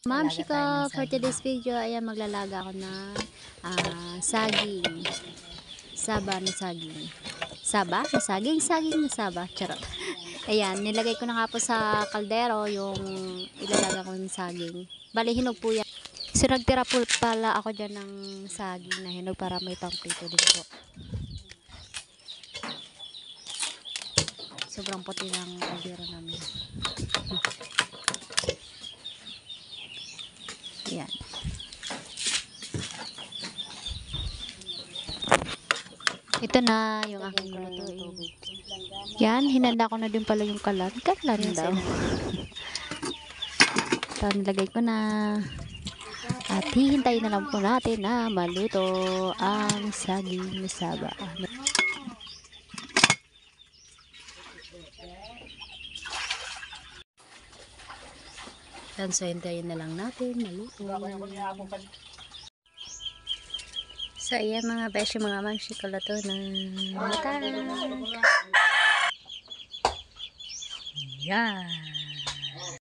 Ma'am Shiko, for today's video, ayan maglalaga ako ng saging. Saba na saging. Saba na saging? Saging na saba. Charot. Ayan, nilagay ko na nga po sa kaldero yung ilalaga ko ng saging. Bali, hinog po yan. So, nagtira po pala ako dyan ng saging na hinog para may pangprito din po. Sobrang puti ng kaldero namin. Ayan. Ito na yung aking lutuin. Yan, hinanda ko na din pala yung kalan. Kalan daw. Ito, nilagay ko na. At hihintayin na lang po natin na maluto ang saging na saba. Yan, so hintayin na lang natin maluto. So, ayan mga beshi, mga magsikolato na mata. Ayan.